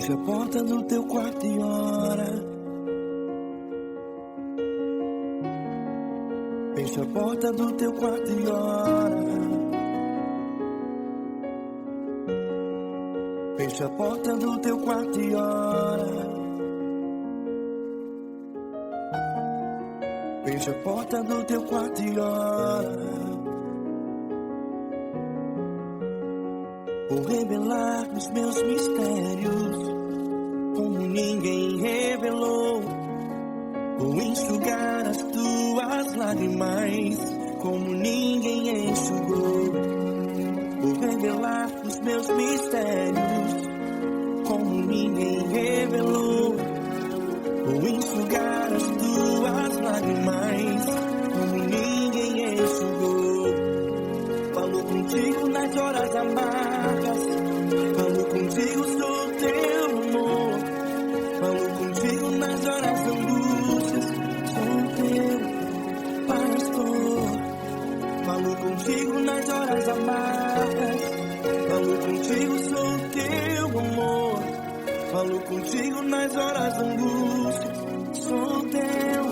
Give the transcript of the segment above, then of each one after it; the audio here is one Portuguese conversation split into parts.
Fecha a porta do teu quarto e ora. Fecha a porta do teu quarto e ora. Fecha a porta do teu quarto e ora. Fecha a porta do teu quarto e ora. Vou revelar os meus mistérios como ninguém revelou. Vou enxugar as tuas lágrimas como ninguém enxugou. Vou revelar os meus mistérios como ninguém revelou. Vou enxugar as tuas lágrimas como ninguém enxugou. Falo contigo nas horas amargas, falo contigo, sou teu amor. Falo contigo nas horas de angústias, sou teu pastor. Falo contigo nas horas amargas, falo contigo, sou teu amor. Falo contigo nas horas de angústia, sou teu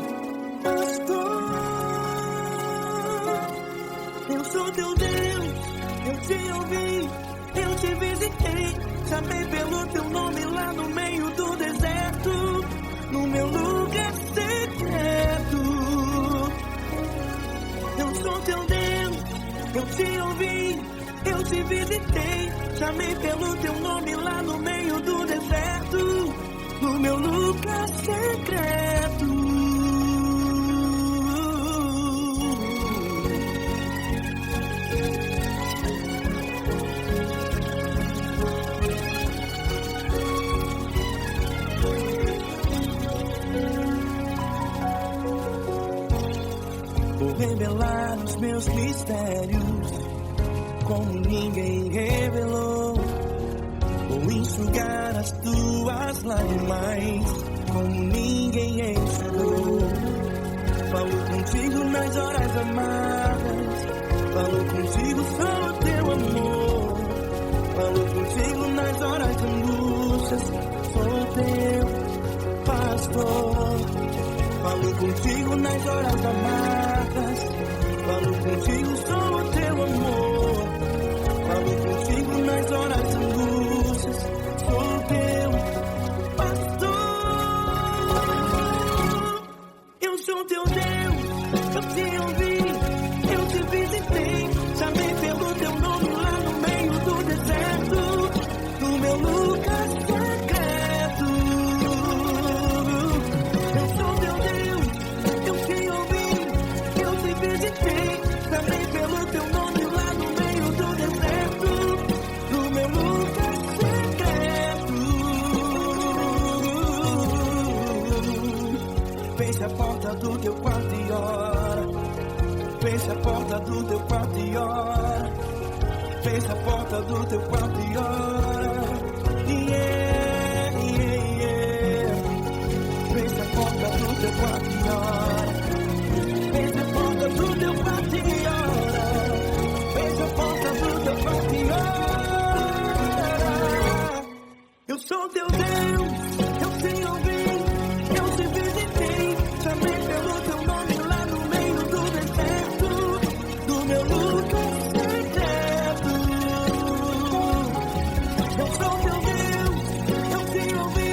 pastor. Eu sou teu Deus, eu te ouvi, eu te visitei. Chamei pelo teu nome lá no meio do deserto, no meu lugar secreto. Eu sou teu Deus, eu te ouvi, eu te visitei. Chamei pelo teu nome lá no meio do deserto, no meu lugar secreto. Vou revelar os meus mistérios como ninguém revelou. Vou enxugar as tuas lágrimas como ninguém enxugou. Falo contigo nas horas amargas, falo contigo, sou teu amor. Falo contigo nas horas de angústias, sou teu pastor. Falo contigo nas horas amargas, falo contigo, sou teu amor. Falo contigo nas horas de angústias, sou teu pastor. Eu sou teu Deus, eu te ouvi, eu te visitei. Chamei pelo teu nome lá no meio do deserto, no meu lugar secreto. Eu sou teu Deus, eu te ouvi, eu te visitei. Chamei pelo teu nome lá no meio do deserto, no meu lugar secreto. Fecha a porta do teu quarto e ora. Fecha a porta do teu quarto e ora. Fecha a porta do teu quarto e ora. Yeah, yeah, yeah. Fecha a porta do teu quarto e ora. Fecha a porta do teu quarto e ora. Fecha a porta do teu quarto e ora. Eu sou teu Deus, eu te ouvi, eu te visitei. Chamei pelo teu nome lá no meio do deserto, do meu lugar secreto. Eu sou teu Deus, eu te ouvi,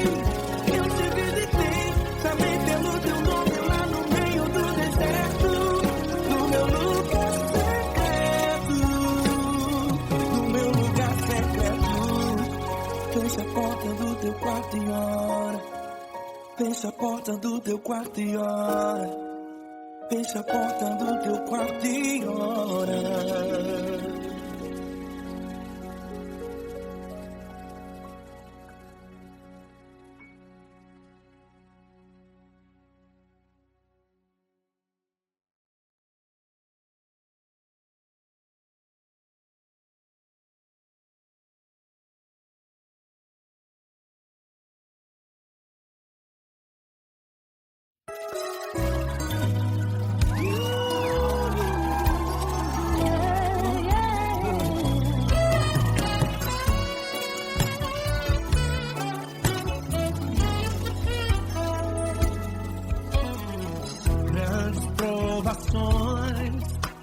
eu te visitei. Chamei pelo teu nome lá no meio do deserto, do meu lugar secreto, do meu lugar secreto. Fecha a porta do teu quarto e ora. Fecha a porta do teu quarto e ora. Fecha a porta do teu quarto e ora.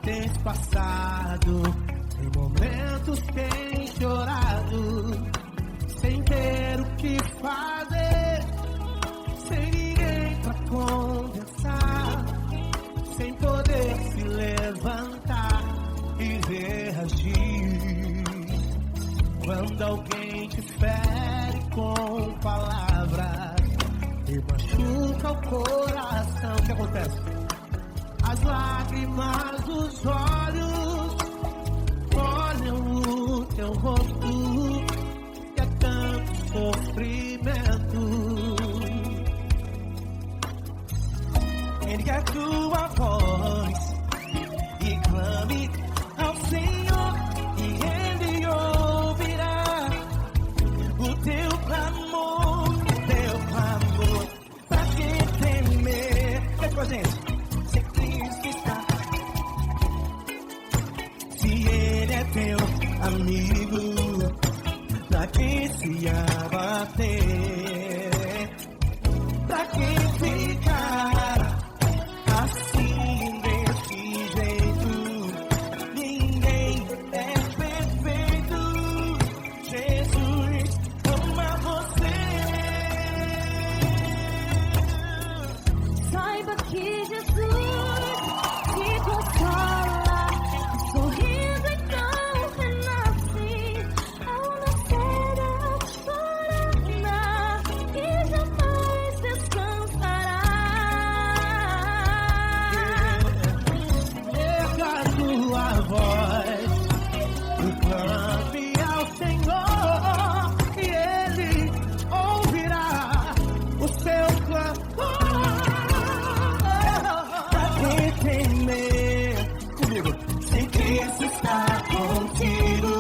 tens passado, em momentos tens chorado, sem ter o que fazer, sem ninguém pra conversar, sem poder se levantar e reagir. Quando alguém te fere com palavras e machuca o coração, o que acontece? As lágrimas dos olhos molham o teu rosto, e é tanto sofrimento. Ergue a tua voz e clame ao Senhor, e Ele ouvirá o teu clamor, pra que temer? Vem com a gente. Se Cristo está, se Ele é teu amigo, pra que se abater? Pra que ficar assim desse jeito? Ninguém é perfeito. Jesus ama você. Saiba que Jesus te consola, sorrindo então renasce, ao nascer ela chorará e jamais descansará. Erga a tua voz e clame ao Senhor, e Ele ouvirá o seu clamor. Pra que temer? Comigo. Se Cristo está contigo,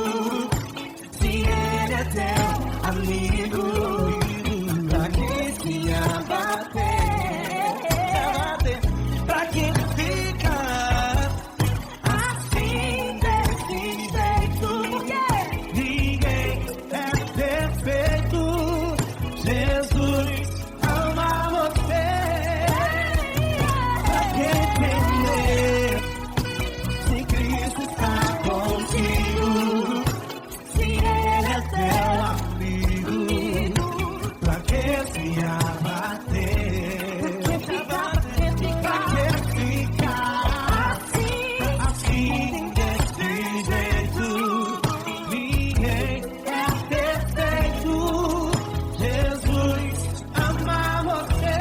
se Ele é teu amigo, pra que se abater? Pra que ficar assim desse jeito? Ninguém é perfeito. Jesus ama você. Pra que temer? Se Cristo está contigo, se Ele é teu amigo, pra que se abater? Pra que ficar assim desse jeito? Ninguém é perfeito. Jesus ama você.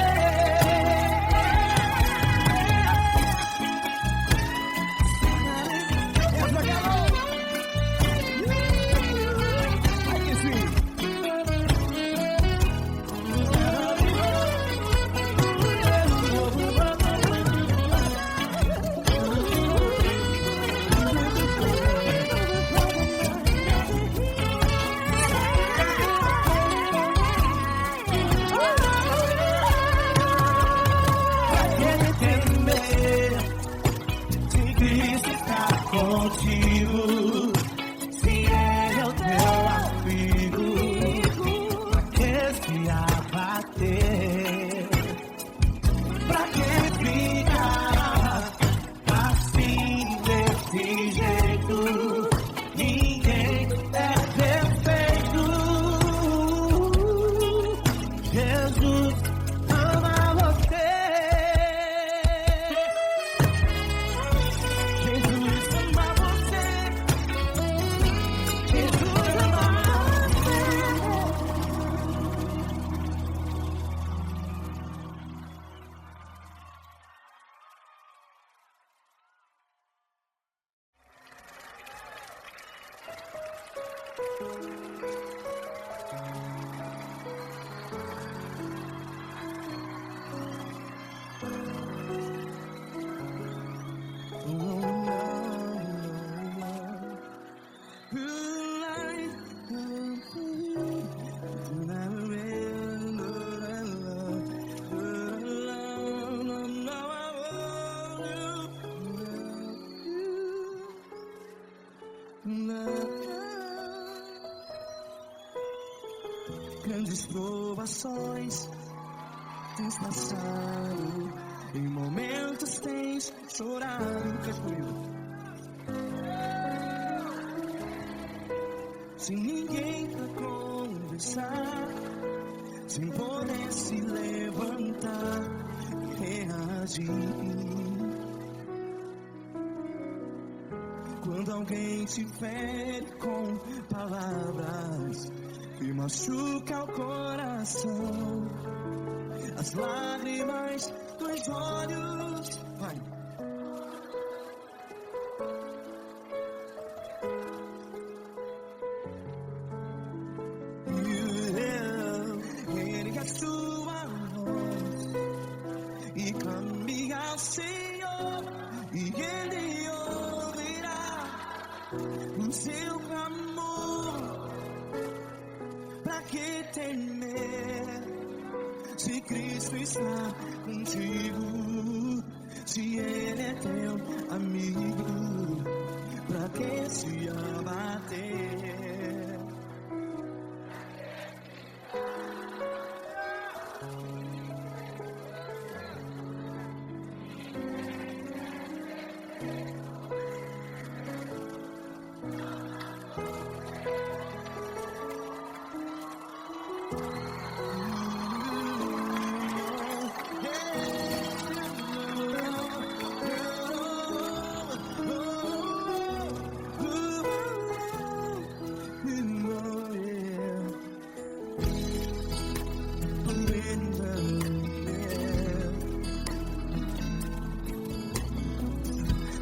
Se Cristo está contigo, se Ele é o teu amigo, pra que se abater? Pra que ficar assim desse jeito? Ninguém é perfeito. Jesus ama você. Jesus ama você. Jesus ama você. Grandes provações tens passado, em momentos tens chorado. Cante comigo. sem ninguém pra conversar, sem poder se levantar e reagir. Quando alguém te fere com palavras que machuca o coração, as lágrimas dos olhos, vai. Ergue a sua voz e clame ao Senhor, e Ele ouvirá o seu clamor. Pra que temer, se Cristo está contigo, se Ele é teu amigo? Pra que se abater?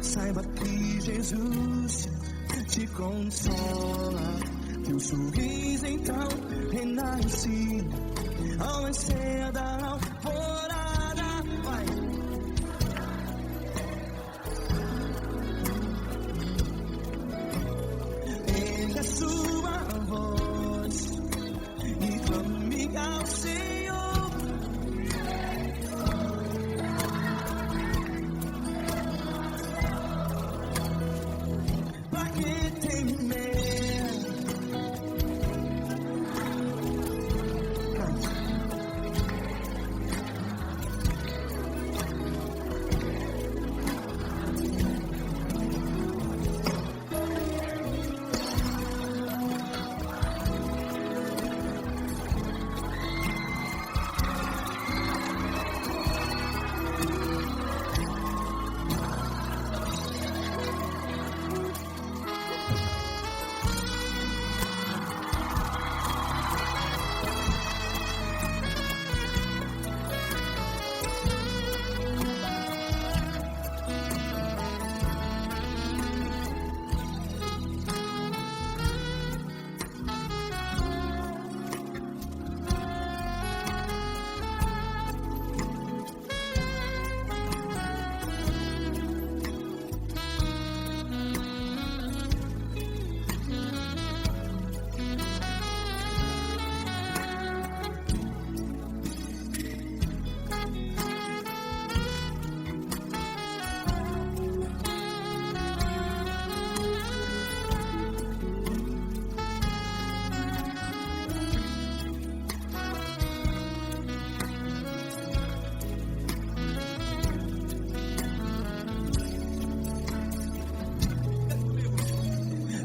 Saiba que Jesus te consola, teu sorriso então renasce ao nascer da alvorada. Vai. Ergue a sua voz e clame ao Senhor.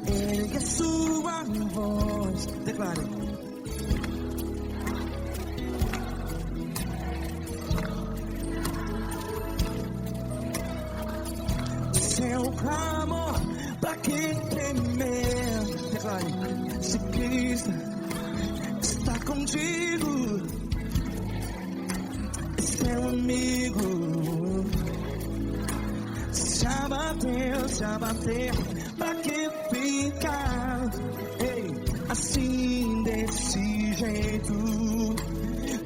Ergue a sua voz, declare. Seu clamor, pra que temer? Declare. Se Cristo está contigo, é seu amigo. Se abater, pra que ficar assim desse jeito?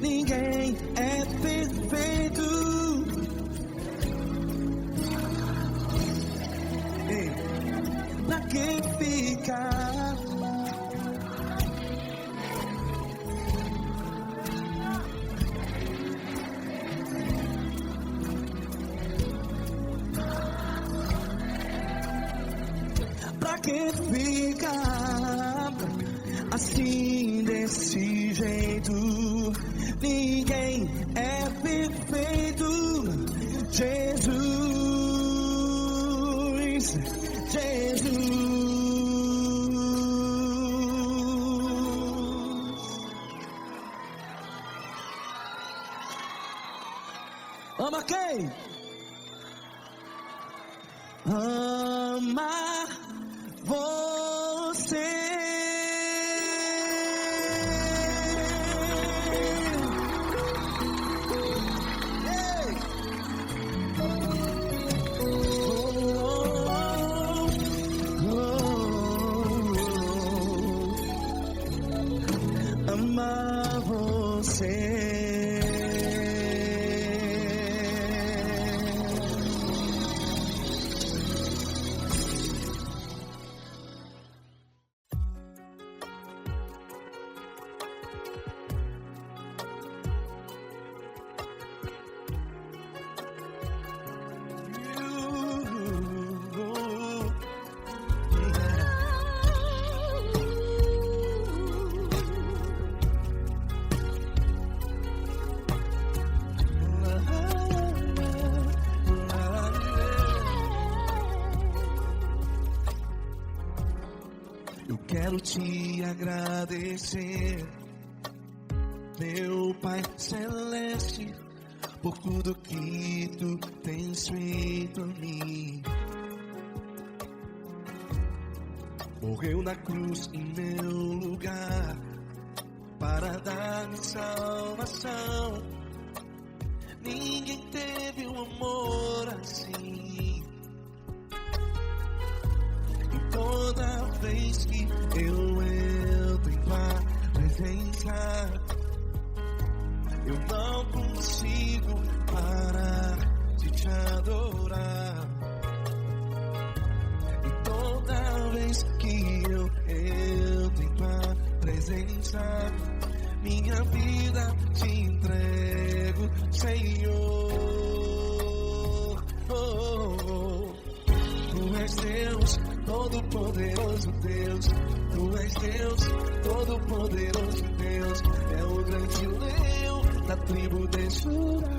Ninguém é perfeito. Pra que ficar? Pra que ficar assim desse jeito? Ninguém é perfeito. Jesus, Jesus. Ama quem? Amar você. Amar você. Eu quero te agradecer, meu Pai Celeste, por tudo que tu tens feito a mim. Morreu na cruz em meu lugar para dar-me salvação. Ninguém teve um amor assim. E toda vez que eu entro em tua presença, eu não consigo parar de te adorar. E toda vez que eu entro em tua presença, minha vida te entrego, Senhor. Tu és Deus, Todo-Poderoso Deus. Tu és Deus, Todo-Poderoso Deus. É o grande leão da tribo de Judá.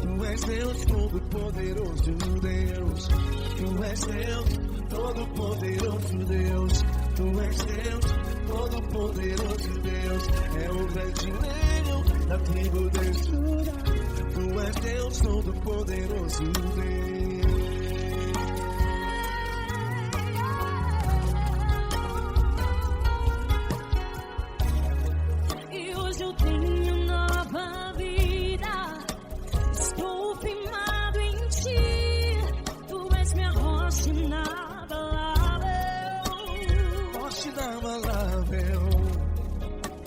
Tu és Deus, Todo-Poderoso Deus. Tu és Deus, Todo-Poderoso Deus. Tu és Deus, Todo-Poderoso Deus. É o grande leão da tribo de Judá. Tu és Deus, Todo-Poderoso Deus.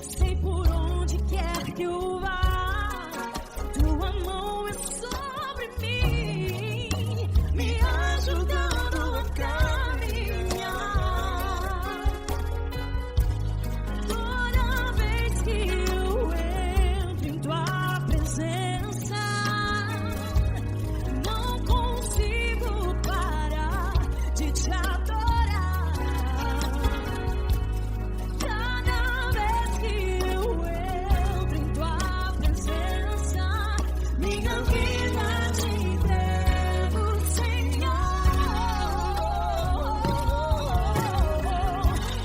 Sei por onde quer que eu vá, tua mão é sobre mim, me ajudando a caminhar. Toda vez que eu entro em tua presença, não consigo parar de te adorar.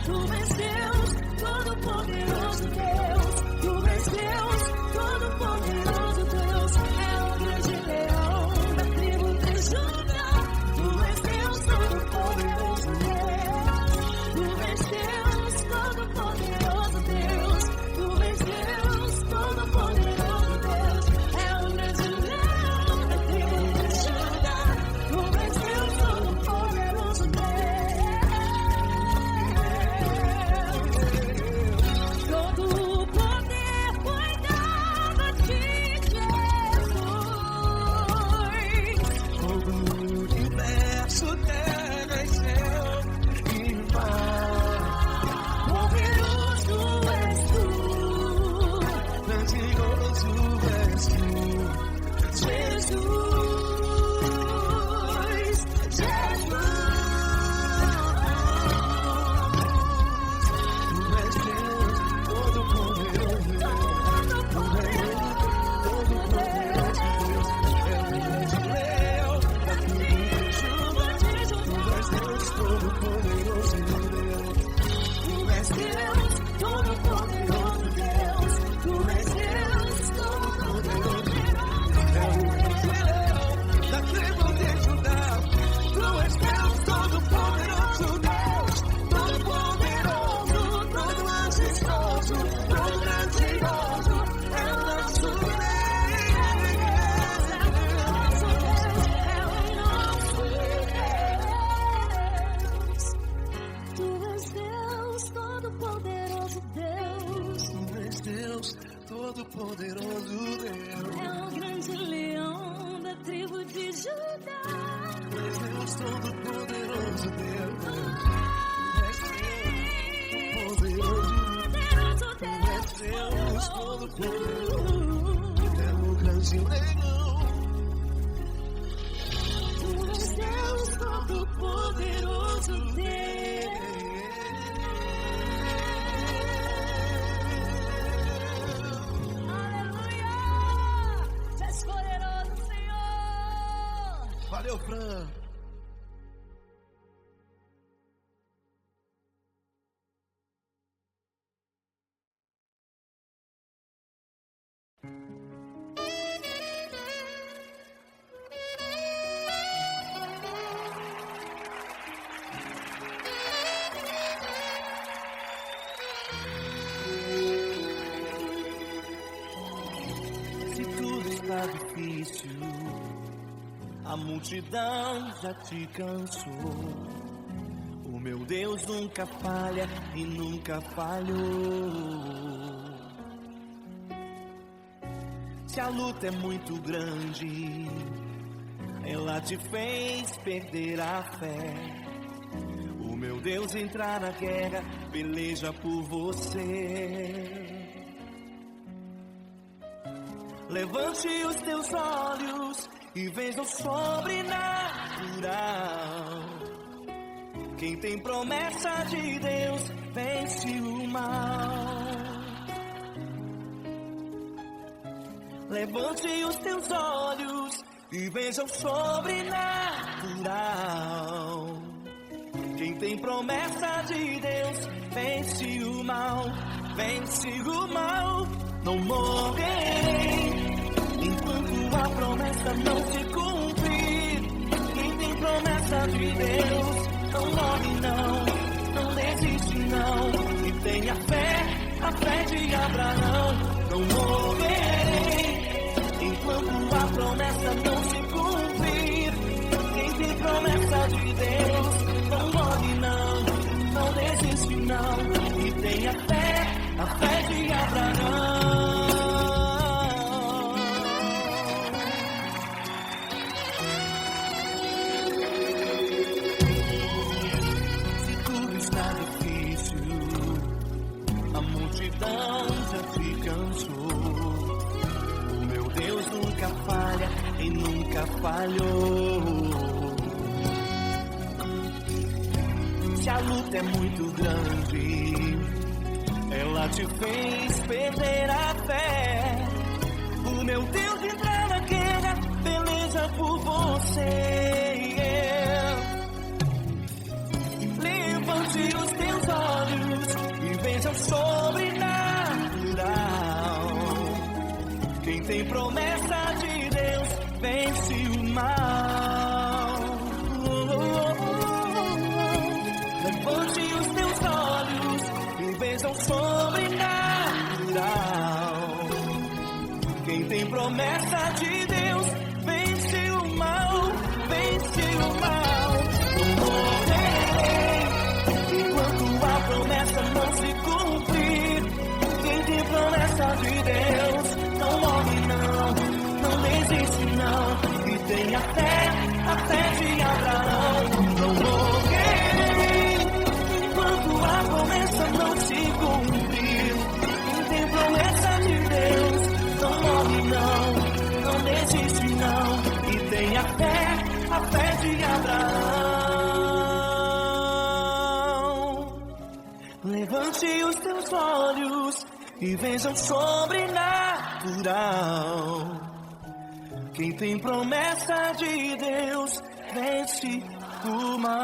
Tu és Deus, Todo-Poderoso Deus. Todo-Poderoso Deus. É o grande leão da tribo de Judá. Deus Todo-Poderoso Deus. Deus Todo-Poderoso. É o grande leão. Deus Todo-Poderoso Deus. Aleluia! Tu és poderoso, Senhor. Valeu, Fran. Difícil, a multidão já te cansou. O meu Deus nunca falha e nunca falhou. Se a luta é muito grande, ela te fez perder a fé. O meu Deus entrar na guerra, peleja por você. Levante os teus olhos e veja o sobrenatural. Quem tem promessa de Deus vence o mal. Levante os teus olhos e veja o sobrenatural. Quem tem promessa de Deus vence o mal. Vence o mal. Não morrerei enquanto a promessa não se cumprir. Quem tem promessa de Deus não morre não desiste não. E tenha fé, a fé de Abraão. Não morrerei enquanto a promessa não se cumprir. Quem tem promessa de Deus não morre não desiste não. E tenha fé, a fé de Abraão. Se tudo está difícil, a multidão já te cansou. O meu Deus nunca falha e nunca falhou. Se a luta é muito grande, ela te fez perder a fé. O meu Deus entrar na guerra, peleja por você. Levante os teus olhos e veja o sobrenatural. Quem tem promessa de Deus vence o mal. Levante os teus olhos e veja o sobrenatural. Quem tem promessa de Deus vence o mal, vence o mal. Não morrerei enquanto a promessa não se cumprir. Quem tem promessa de Deus não morre não desiste não. E tenha fé, a fé de Abraão. Não morrerei enquanto a promessa não se cumprir. Quem tem promessa de Deus não morre não desiste não. E tenha fé, a fé de Abraão. Levante os teus olhos e veja o sobrenatural. Quem tem promessa de Deus vence o mal.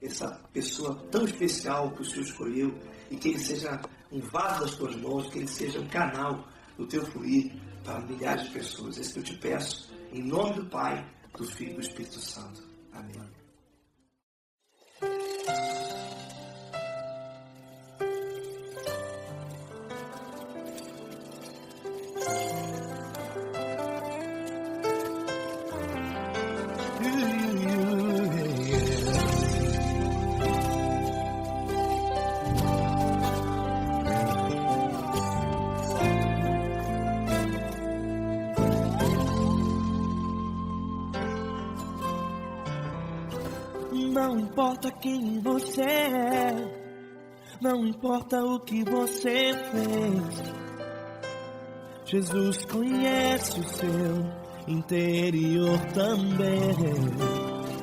Essa pessoa tão especial que o Senhor escolheu, e que ele seja um vaso das tuas mãos, que ele seja um canal do teu fluir para milhares de pessoas. É isso que eu te peço, em nome do Pai, do Filho e do Espírito Santo. Amém. Não importa quem você é, não importa o que você fez, Jesus conhece o seu interior também.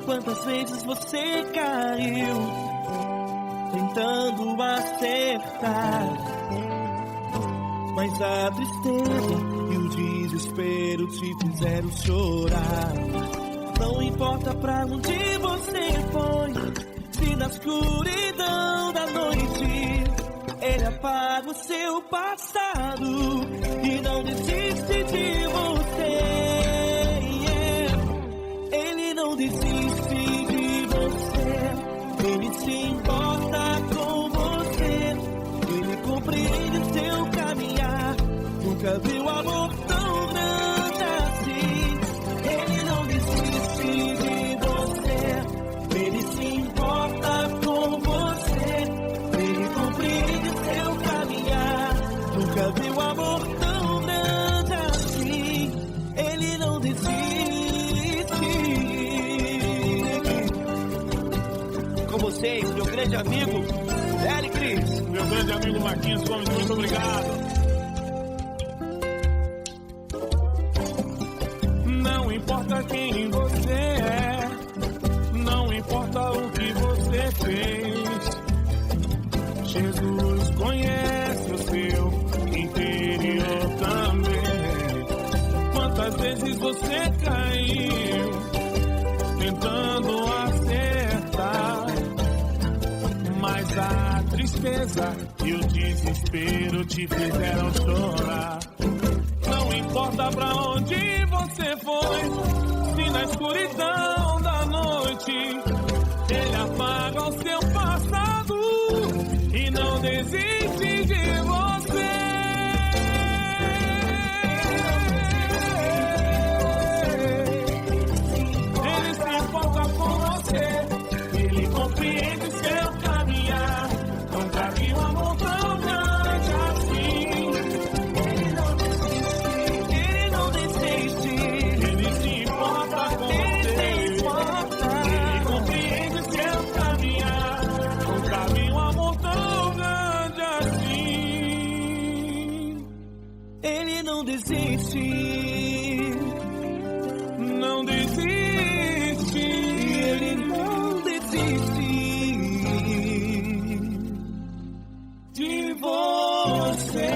Quantas vezes você caiu tentando acertar, mas a tristeza e o desespero te fizeram chorar. Não importa pra onde você foi, se na escuridão da noite Ele apaga o seu passado e não desiste de você. Ele não desiste de você, Ele se importa com você, Ele compreende o seu caminhar. Nunca viu amor tão grande assim. Ele não desiste de você, Ele se importa com você, Ele compreende o seu caminhar. Nunca viu amor tão grande assim. Ele não desiste. Com vocês, meu grande amigo L. Cris. Meu grande amigo Marquinhos Gomes, muito obrigado. Não importa quem você é, não importa o que você fez, Jesus conhece o seu interior também. Quantas vezes você caiu tentando acertar, mas a tristeza e o desespero te fizeram chorar. Não importa pra onde você foi, se na escuridão da noite Ele apaga o seu passado e não desiste de você. Ele se importa com você, Ele compreende o seu caminhar. Nunca vi um amor tão grande assim. Ele não desiste, Ele se importa com você, Ele compreende o seu caminhar. Nunca vi um amor tão grande assim. Ele não desiste, Não desiste, Ele não desiste de você.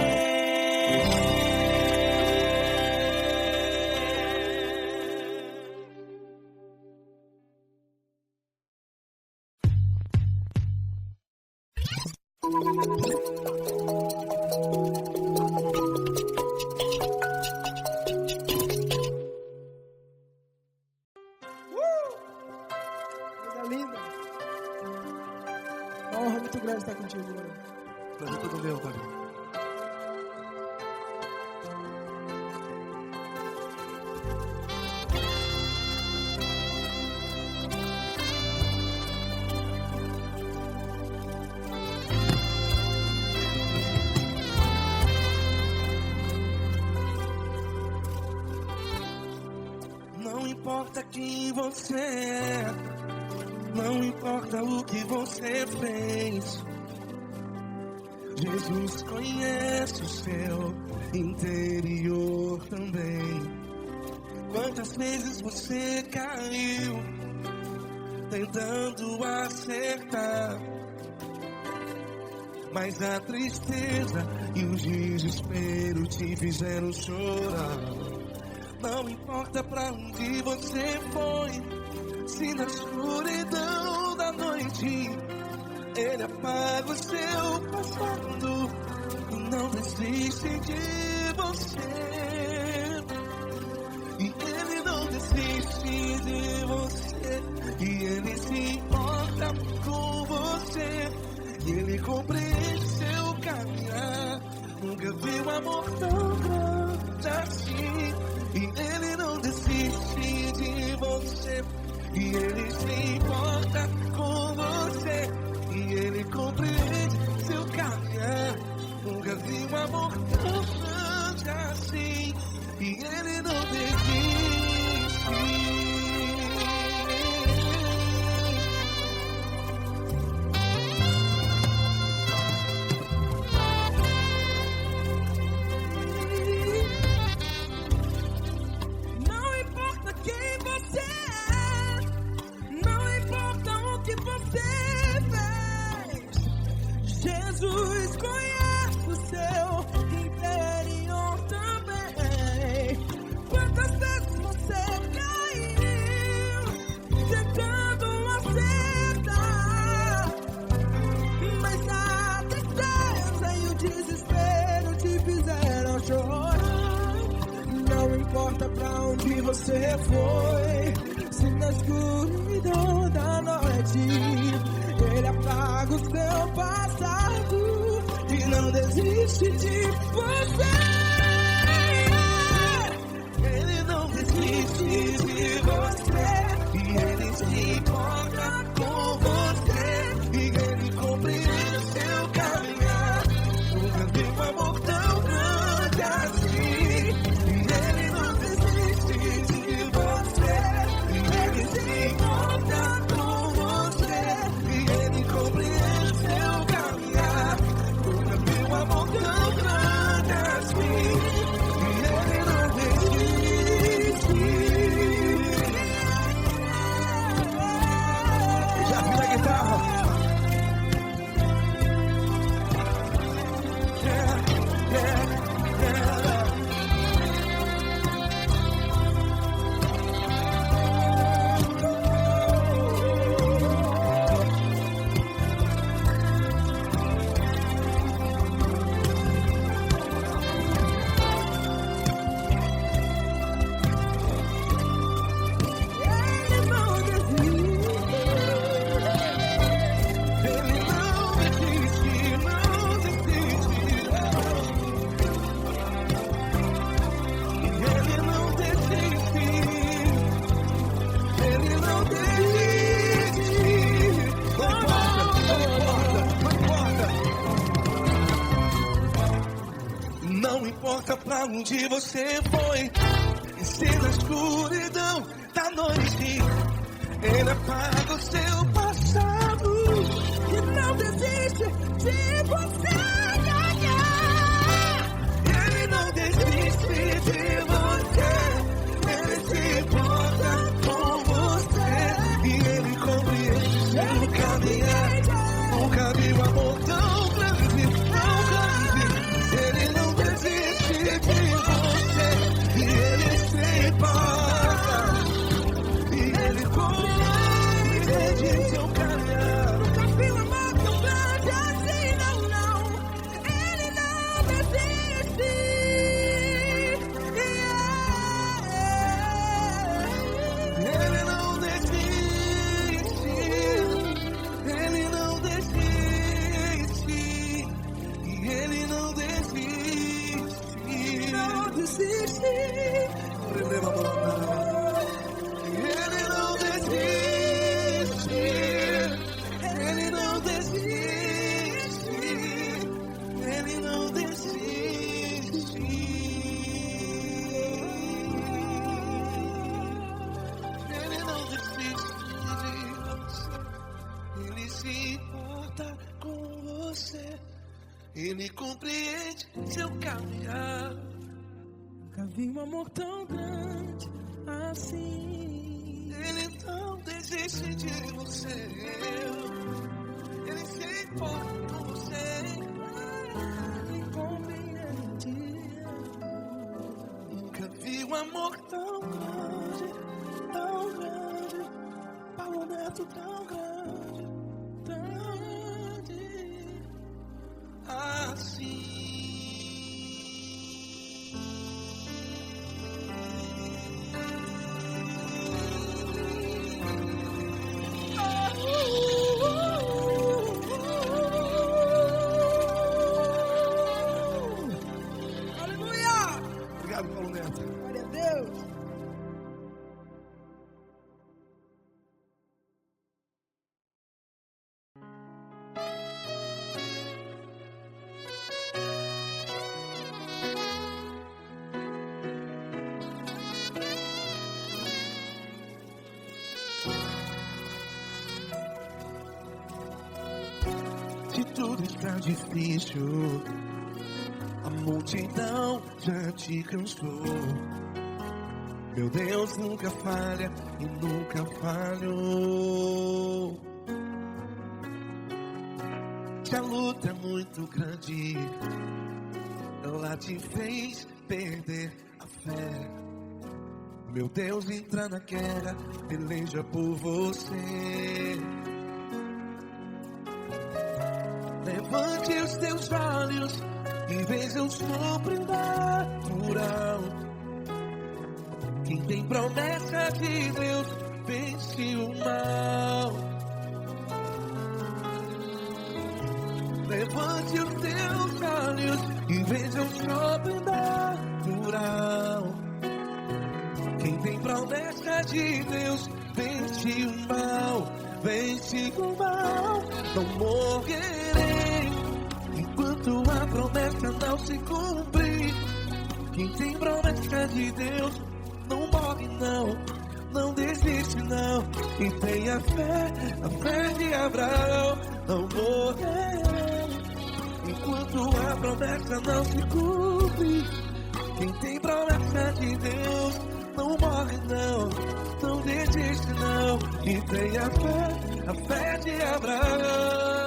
Coisa linda. Uma honra muito grande estar contigo, Lord. Prazer todo meu, Pai. Não importa quem você é, não importa o que você fez, Jesus conhece o seu interior também. Quantas vezes você caiu tentando acertar, mas a tristeza e o desespero te fizeram chorar. Não importa pra onde você foi, se na escuridão da noite Ele apaga o seu passado e não desiste de você. E Ele não desiste de você, e e Ele compreende seu caminhar. Nunca vi um amor tão grande assim, e Ele não desiste de você, e Ele se importa com você, e Ele compreende seu caminhar. Nunca vi um amor tão grande assim, e Ele não desiste. Não importa quem você é, não importa o que você fez, Jesus conhece o seu interior também. Quantas vezes você caiu tentando acertar, mas a tristeza e o desespero te fizeram chorar. Não importa pra onde você foi, se na escuridão da noite Ele apaga o seu passado e não desiste de você. Ele não desiste de você, e Ele se importa com você, e Ele compreende seu caminhar. Nunca vi um amor tão grande assim, e Ele não desiste de você, e Ele se importa com você, e Ele compreende seu caminhar. Nunca vi um amor tão grande assim, e Ele não desiste. Já vi na guitarra. Ele não desiste. Ele não desiste, Ele não desiste. Não importa. Não importa pra onde você foi, e se na escuridão da noite Ele apaga o seu passado E não desiste de você. Ele não desiste de você, Ele se importa com você, e Ele compreende seu caminhar. Nunca vi um amor tão grande, tão grande. Ele não desiste de você, e Ele se importa, e Ele compreende seu caminhar. Nunca vi um amor tão grande assim, não, não. Ele não desiste. Ele não desiste, Ele não desiste, e Ele não desiste. Não desiste. Ele não desiste, Ele não desiste, Ele não desiste. Ele não desiste de você, Ele se importa com você, Ele compreende seu caminhar. Nunca vi um amor tão grande assim. Ele não desiste de você, Ele se importa com você, Ele compreende. nunca vi um amor tão grande, Paulo Neto tão grande, assim. Obrigado, Paulo Neto. Glória a Deus. Se tudo está difícil, a multidão já te cansou. Meu Deus nunca falha e nunca falhou. Se a luta é muito grande, ela te fez perder a fé. Meu Deus entra na guerra, peleja por você. Levante os teus olhos e veja o sobrenatural. Quem tem promessa de Deus vence o mal. Levante os teus olhos e veja o sobrenatural. Quem tem promessa de Deus vence o mal. Vence o mal. Não morrerei enquanto a promessa não se cumprir. Quem tem promessa de Deus não morre não, não desiste não. E tenha fé, a fé de Abraão. Não morrerei enquanto a promessa não se cumpre. Quem tem promessa de Deus não morre não, não desiste não. E tenha fé, a fé de Abraão.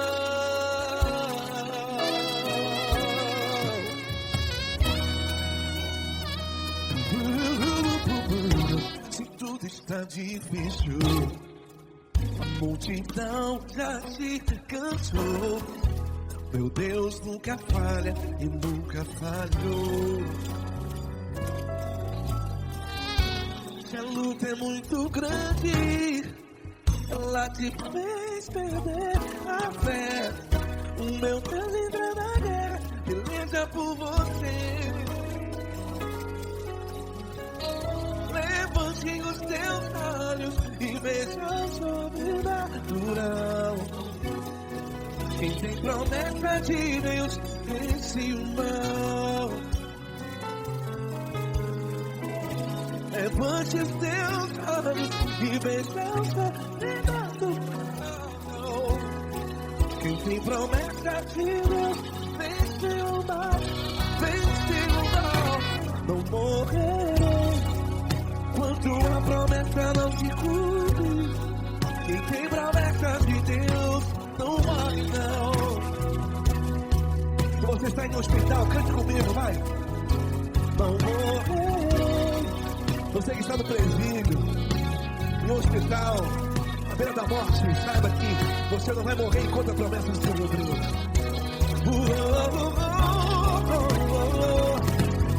Se tudo está difícil, a multidão já se cansou. Meu Deus nunca falha e nunca falhou. Se a luta é muito grande, ela te fez perder a fé. O meu Deus entra na guerra, peleja por você. Levante os teus olhos e veja o sobrenatural. Quem tem promessa de Deus vence o mal. Levante os teus olhos e veja o sobrenatural. Quem tem promessa de Deus vence o mal. Vence o mal. Não morrerei enquanto a promessa não se cumpre. Quem tem promessa de Deus não morre não. Se você está em um hospital, cante comigo, vai. Não morrerei. Você que está no presídio, em um hospital, à beira da morte, saiba que você não vai morrer enquanto a promessa do Senhor Deus.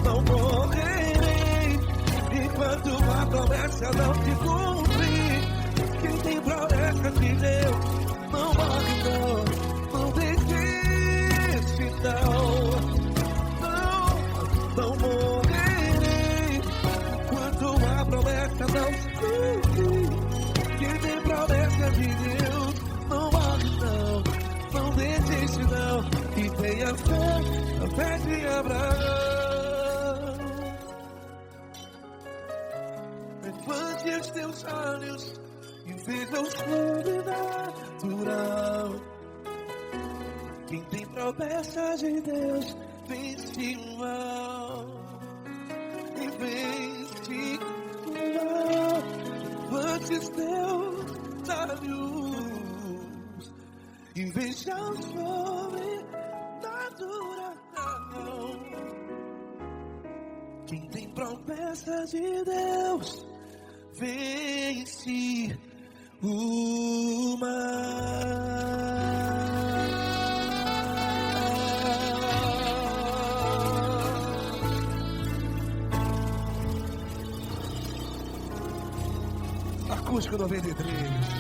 Não morrerei enquanto a promessa não se cumprir. Quem tem promessa de Deus não morre não, não desiste não. Não morrerei enquanto a promessa não se cumprir. Quem tem promessa de Deus não morre não, não desiste não. E tenha fé, a fé de Abraão. Levante os teus olhos e veja o sobrenatural. Quem tem promessa de Deus vence o mal. E vence o mal. Levante os teus olhos e veja o sobrenatural. Quem tem promessa de Deus vence o mal. Acústico 93.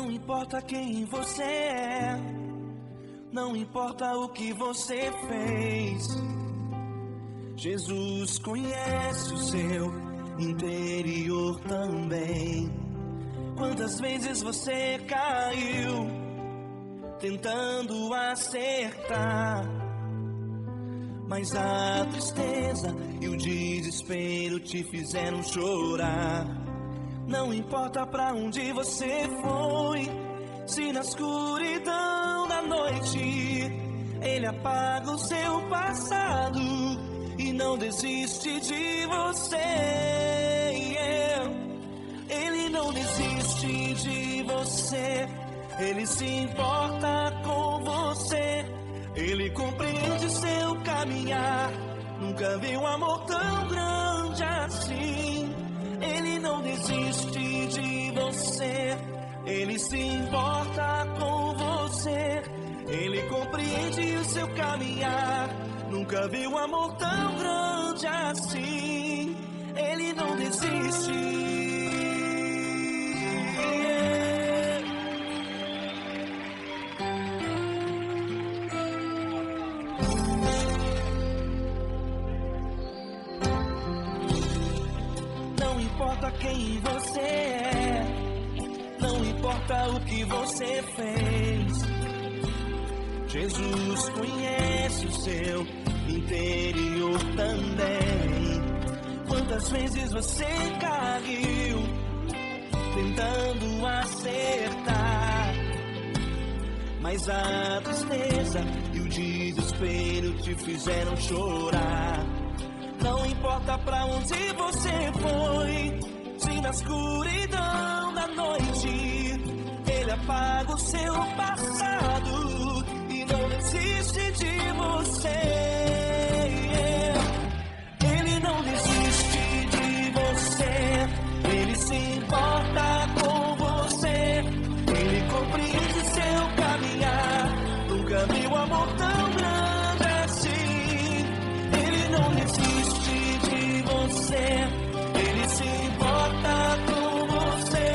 Não importa quem você é, não importa o que você fez, Jesus conhece o seu interior também. Quantas vezes você caiu tentando acertar, mas a tristeza e o desespero te fizeram chorar. Não importa pra onde você foi, se na escuridão da noite Ele apaga o seu passado e não desiste de você. Ele não desiste de você, Ele se importa com você, Ele compreende seu caminhar. Nunca vi um amor tão grande assim. Ele não desiste de você, Ele se importa com você, Ele compreende o seu caminhar. Nunca vi um amor tão grande assim. Ele não desiste. Não importa quem você é, não importa o que você fez, Jesus conhece o seu interior também. Quantas vezes você caiu tentando acertar, mas a tristeza e o desespero te fizeram chorar. Não importa pra onde você foi, se na escuridão da noite Ele apaga o seu passado e não desiste de você. Ele não desiste de você, Ele se importa com você, Ele compreende seu caminhar. Nunca vi um amor tão grande assim. Ele não desiste de você, Ele se importa com você,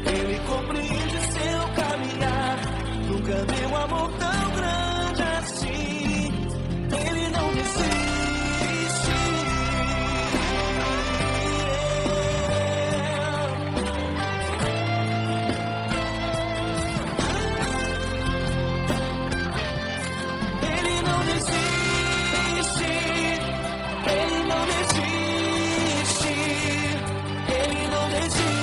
Ele compreende seu caminhar. Nunca vi um amor tão grande assim. Ele não desiste. Ele não desiste. Ele não desiste. Ele não desiste.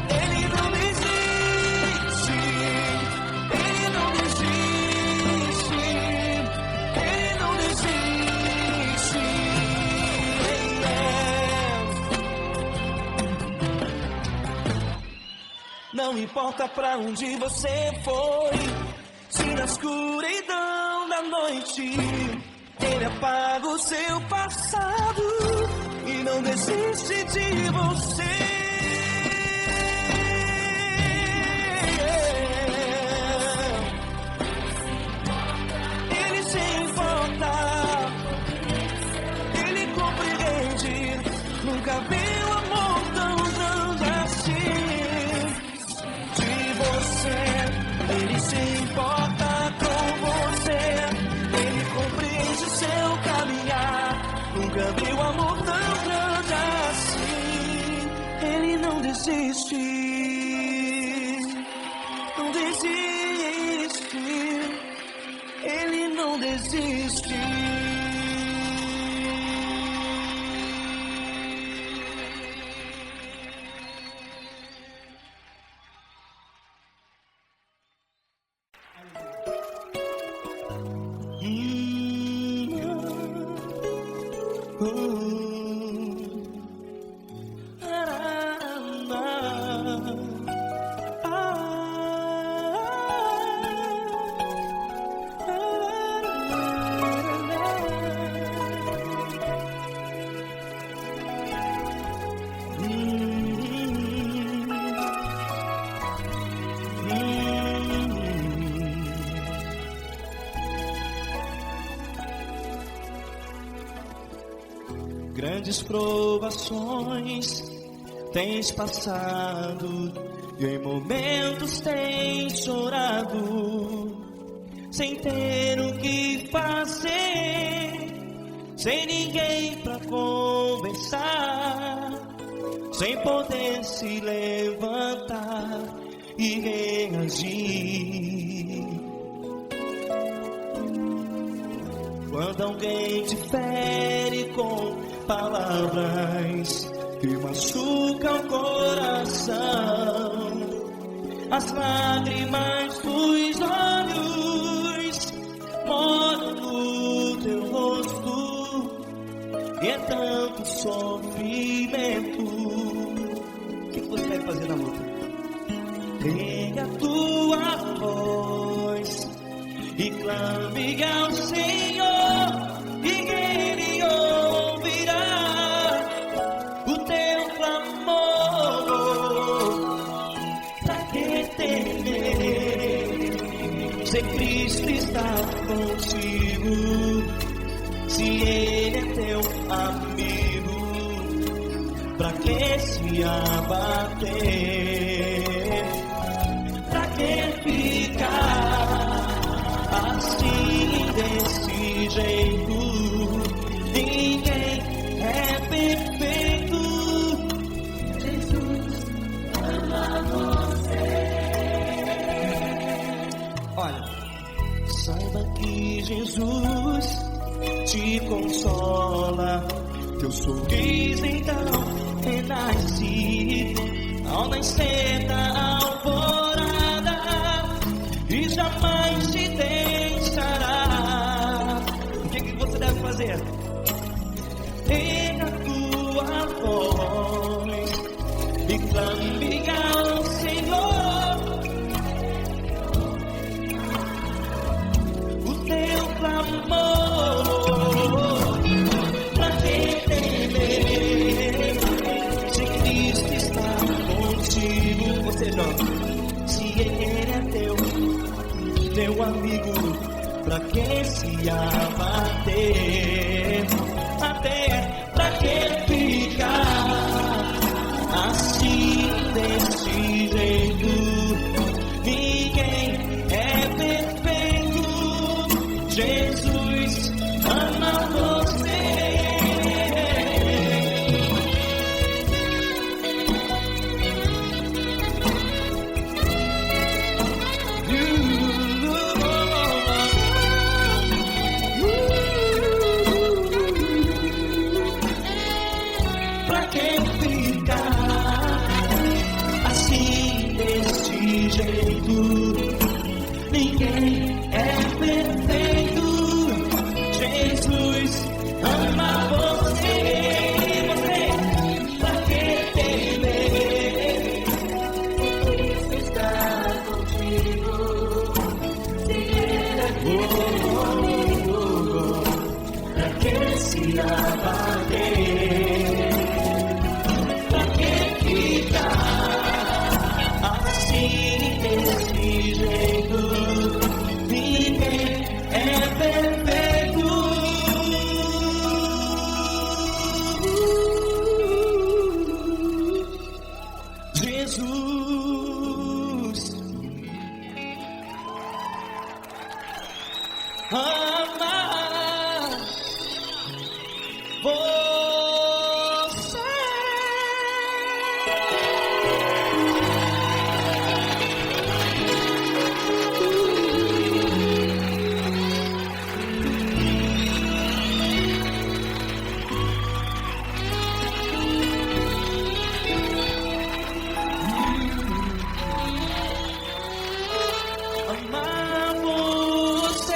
Ele não desiste. Ele não desiste. Ele não desiste. Não importa pra onde você foi, se na escuridão da noite Ele apaga o seu passado e não desiste de você. Ele se importa, Ele compreende. Nunca vi um amor tão grande assim. De você, Ele se importa com você, Ele compreende seu caminhar. Nunca vi um amor tão grande assim. Ele não desiste, não desiste. Ele não desiste. grandes provações tens passado, e em momentos tens chorado, sem ter o que fazer, sem ninguém pra conversar, sem poder se levantar e reagir. Quando alguém te fere com palavras que machucam o coração, as lágrimas dos olhos moram no teu rosto, e é tanto sofrimento. O que você vai fazer na luta? Erga a tua voz e clame ao Senhor, e Ele ouvirá o teu clamor. Pra que temer, se Cristo está contigo, se Ele é teu amigo? Pra que se abater? Pra que ficar assim, desse jeito? Ninguém é perfeito. Jesus ama você. Olha, saiba que Jesus te consola, teu sorriso então renasce ao nascer da alvorada, e jamais te deixará. O que você deve fazer? Erga a tua voz e clame ao Senhor, o teu clamor. Pra que temer, se Cristo está contigo? Você joga. Se Ele é teu amigo, pra que se abater? Até pra que ficar assim, desse jeito? Ninguém é perfeito. Jesus ama você. Pra que ficar assim, desse jeito? Ninguém é perfeito. Jesus ama você. Pra que temer? Cristo está contigo. Se Ele é teu amigo, pra que se abater? Pra que ficar assim, desse jeito? Ninguém é perfeito. Jesus ama você. Amar você.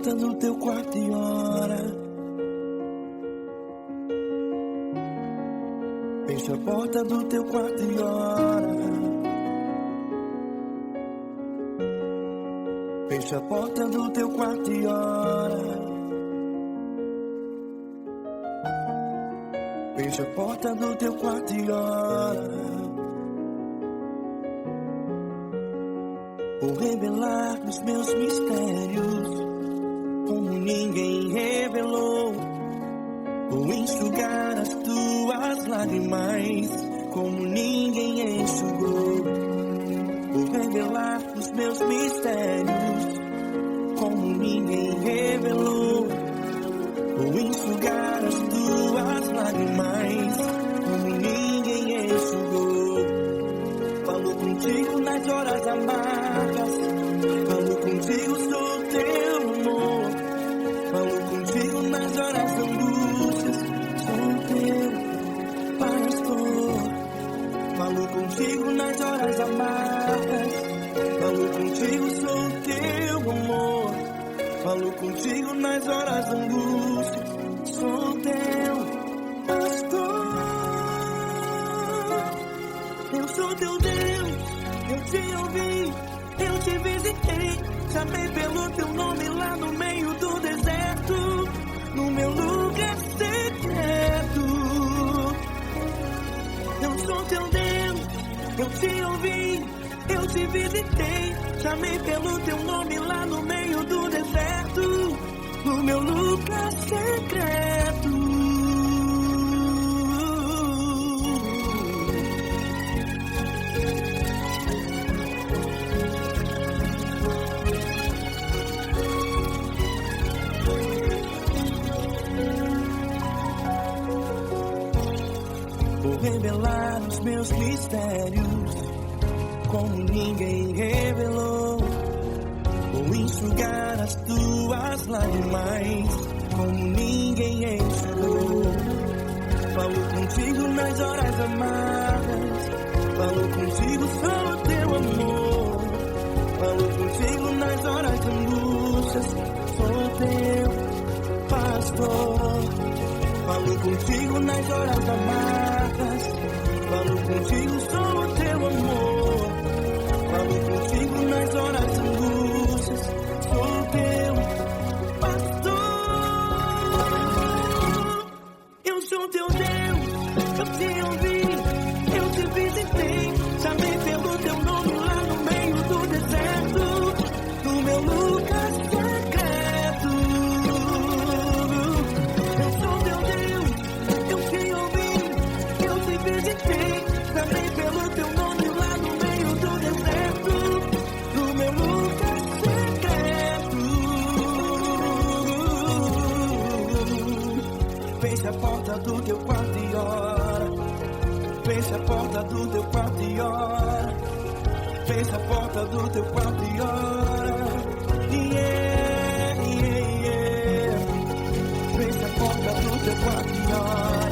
porta do teu quarto e ora. Fecha a porta do teu quarto e ora. Fecha a porta do teu quarto e ora. Fecha a porta do teu quarto e ora. Vou revelar os meus mistérios como ninguém revelou. Vou enxugar as tuas lágrimas como ninguém enxugou. Vou revelar os meus mistérios como ninguém revelou. Vou enxugar as tuas lágrimas como ninguém enxugou. Falo contigo nas horas amargas, falo contigo, sou teu amor. Falo contigo nas horas angústias, sou teu pastor. Falo contigo nas horas amargas, falo contigo, sou teu amor. Falo contigo nas horas angústias, sou teu pastor. Eu sou teu Deus, eu te ouvi, eu te visitei. Chamei pelo teu nome lá no meio do deserto, no meu lugar secreto. Eu sou teu Deus, eu te ouvi, eu te visitei. Chamei pelo teu nome lá no meio do deserto, no meu lugar secreto. Vou revelar os meus mistérios como ninguém revelou. Vou enxugar as tuas lágrimas como ninguém enxugou. Falo contigo nas horas amargas, falo contigo, sou teu amor. Falo contigo nas horas angústias, sou teu pastor. Falo contigo nas horas amargas, falo contigo, sou teu amor. Falo contigo nas horas angústias, sou teu pastor. Eu sou teu Deus, eu te ouvi, eu te visitei. Chamei pelo teu nome lá no meio do deserto, no meu lugar secreto. Eu sou teu Deus, eu te ouvi, eu te visitei. Chamei pelo teu nome lá no meio do deserto, no meu lugar secreto. Fecha a porta do teu quarto e ora. Fecha a porta do teu quarto e ora. Fecha a porta do teu quarto e ora. Yeah, yeah, yeah. Fecha a porta do teu quarto e ora.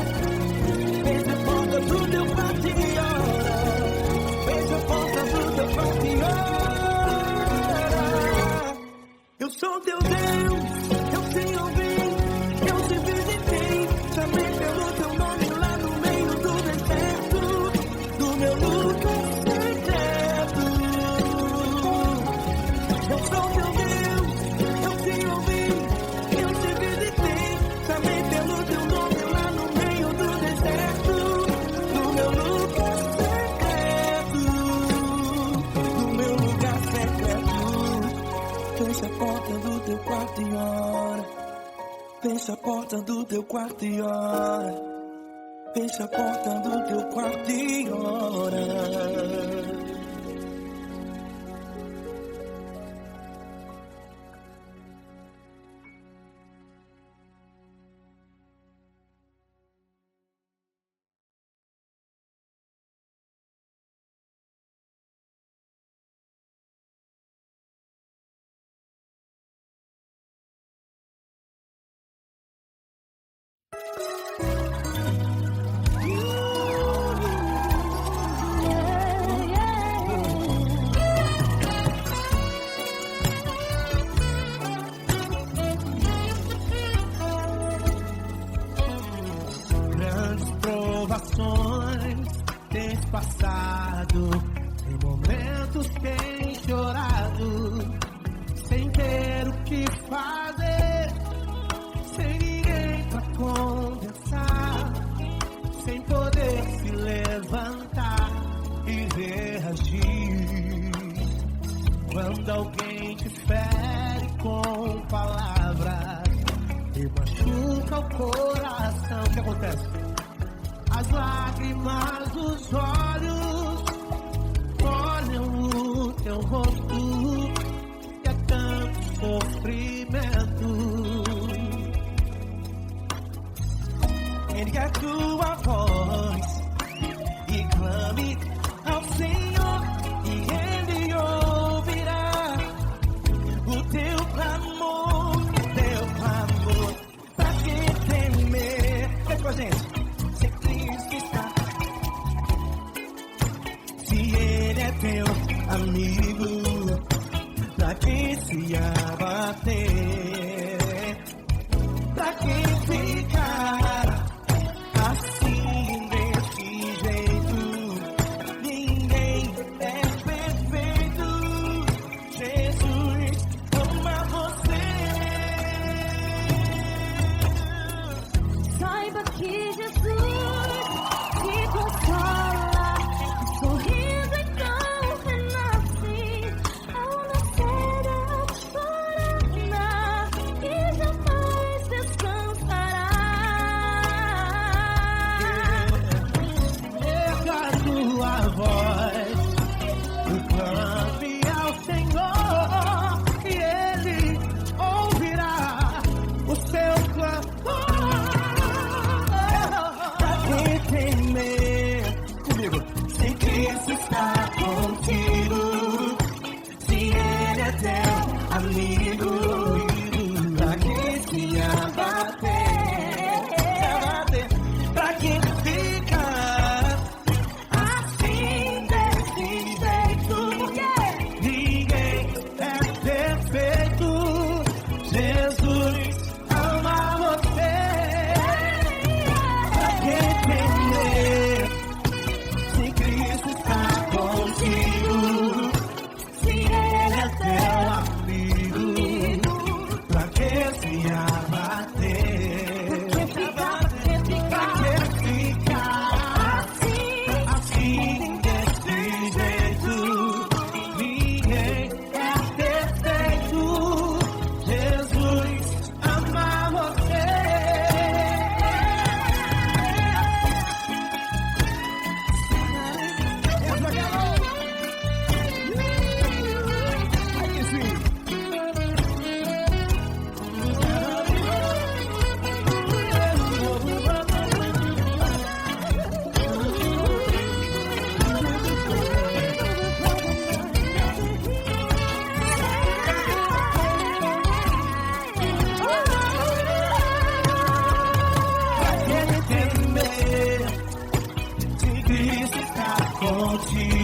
Fecha a porta do teu quarto e ora. Fecha a porta do teu quarto e ora. Eu sou teu Deus, eu te ouvi, eu te visitei. Chamei pelo teu nome lá no meio do deserto, do meu lugar secreto. Eu sou teu Deus, eu te ouvi, eu te visitei. Chamei pelo teu nome lá no meio do deserto, do meu lugar secreto, do meu lugar secreto. Fecha a porta do teu quarto e ora. Fecha a porta do teu quarto e ora. Fecha a porta do teu quarto e ora. situações tens passado, em momentos tens chorado, sem ter o que fazer, sem ninguém pra conversar, sem poder se levantar e reagir. Quando alguém te fere com palavras e machuca o coração, o que acontece? As lágrimas dos olhos olham o teu rosto, e é tanto sofrimento. Ergue a tua voz e clame ao Senhor, e Ele ouvirá o teu clamor, pra que temer? Vem com a gente. Se Cristo está, se Ele é teu amigo, pra que se abater? Pra que ficar assim desse jeito? Ninguém é perfeito. Jesus ama você. Saiba que Jesus te consola, sorrindo então renasce, ao nascer ao chorar, e jamais descansará. Erga a tua voz e clame ao Senhor, e Ele ouvirá o seu clamor. Pra que temer? Comigo. Se Cristo está contigo, se Ele é teu amigo, pra que se abater? Pra que ficar assim desse jeito? Ninguém é perfeito. Jesus ama você. Pra que temer? Se Cristo está contigo, se Ele é teu amigo, pra que se abater? Pra que ficar assim desse jeito? Ninguém é perfeito. Jesus ama você. Aí sim. Pra que temer? Se Cristo está contigo.